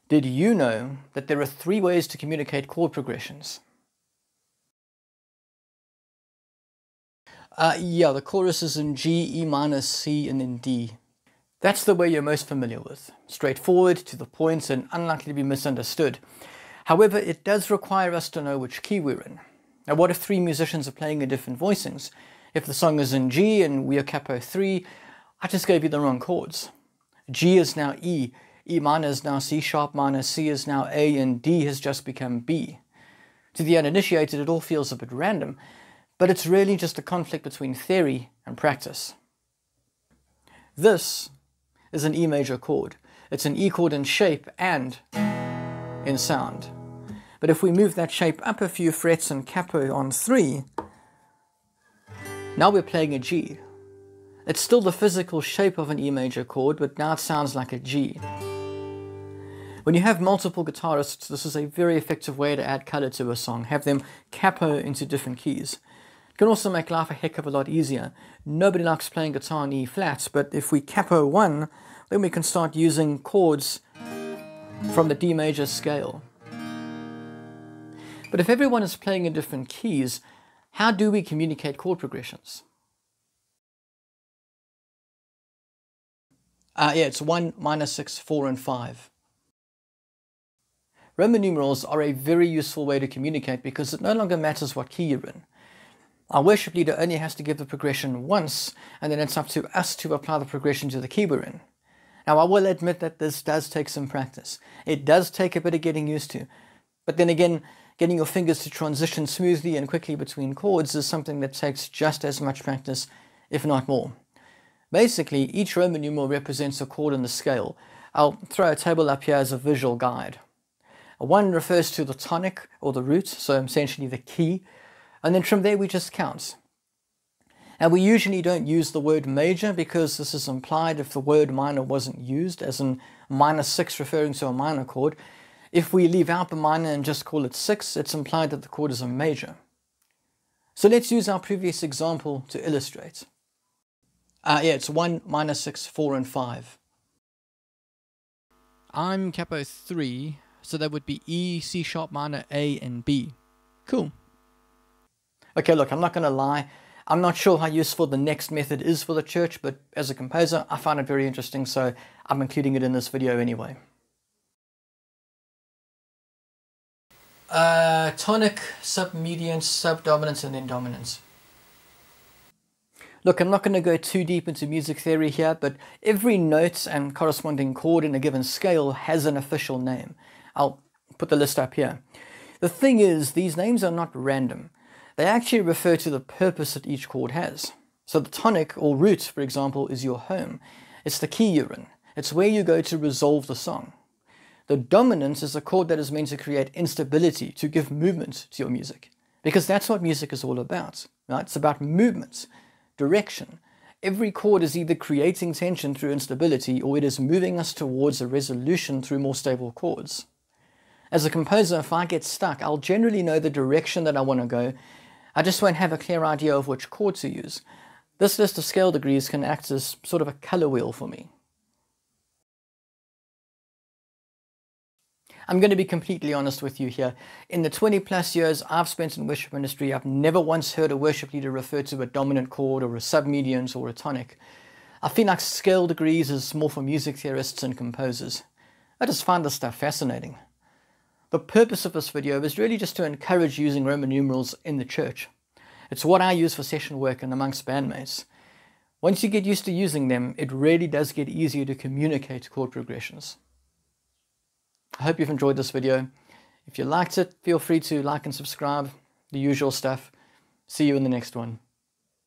Did you know that there are 3 ways to communicate chord progressions? Yeah, the chorus is in G, E minor, C, and then D. That's the way you're most familiar with. Straightforward, to the point, and unlikely to be misunderstood. However, it does require us to know which key we're in. Now, what if 3 musicians are playing in different voicings? If the song is in G and we are capo 3, I just gave you the wrong chords. G is now E, E minor is now C sharp minor, C is now A, and D has just become B. To the uninitiated, it all feels a bit random, but it's really just a conflict between theory and practice. This is an E major chord. It's an E chord in shape and in sound. But if we move that shape up a few frets and capo on 3, now we're playing a G. It's still the physical shape of an E major chord, but now it sounds like a G. When you have multiple guitarists, this is a very effective way to add color to a song. Have them capo into different keys. It can also make life a heck of a lot easier. Nobody likes playing guitar in E flats, but if we capo 1, then we can start using chords from the D major scale. But if everyone is playing in different keys, how do we communicate chord progressions? Yeah, it's 1, minor 6, 4, and 5. Roman numerals are a very useful way to communicate because it no longer matters what key you're in. Our worship leader only has to give the progression once, and then it's up to us to apply the progression to the key we're in. Now, I will admit that this does take some practice. It does take a bit of getting used to. But then again, getting your fingers to transition smoothly and quickly between chords is something that takes just as much practice, if not more. Basically, each Roman numeral represents a chord in the scale. I'll throw a table up here as a visual guide. 1 refers to the tonic, or the root, so essentially the key, and then from there we just count. And we usually don't use the word major because this is implied if the word minor wasn't used, as in minor 6 referring to a minor chord. If we leave out the minor and just call it 6, it's implied that the chord is a major. So let's use our previous example to illustrate. Yeah, it's 1, minor 6, 4, and 5. I'm capo 3, so that would be E, C sharp minor, A, and B. Cool. Okay, look, I'm not going to lie. I'm not sure how useful the next method is for the church, but as a composer, I find it very interesting, so I'm including it in this video anyway. Tonic, submediant, subdominant, and then dominant. Look, I'm not going to go too deep into music theory here, but every note and corresponding chord in a given scale has an official name. I'll put the list up here. The thing is, these names are not random. They actually refer to the purpose that each chord has. So the tonic, or root, for example, is your home. It's the key you're in. It's where you go to resolve the song. The dominant is a chord that is meant to create instability, to give movement to your music. Because that's what music is all about, right? It's about movement, direction. Every chord is either creating tension through instability, or it is moving us towards a resolution through more stable chords. As a composer, if I get stuck, I'll generally know the direction that I want to go. I just won't have a clear idea of which chord to use. This list of scale degrees can act as sort of a color wheel for me. I'm going to be completely honest with you here. In the 20 plus years I've spent in worship ministry, I've never once heard a worship leader refer to a dominant chord or a submediant or a tonic. I feel like scale degrees is more for music theorists and composers. I just find this stuff fascinating. The purpose of this video is really just to encourage using Roman numerals in the church. It's what I use for session work and amongst bandmates. Once you get used to using them, it really does get easier to communicate chord progressions. I hope you've enjoyed this video. If you liked it, feel free to like and subscribe, the usual stuff. See you in the next one.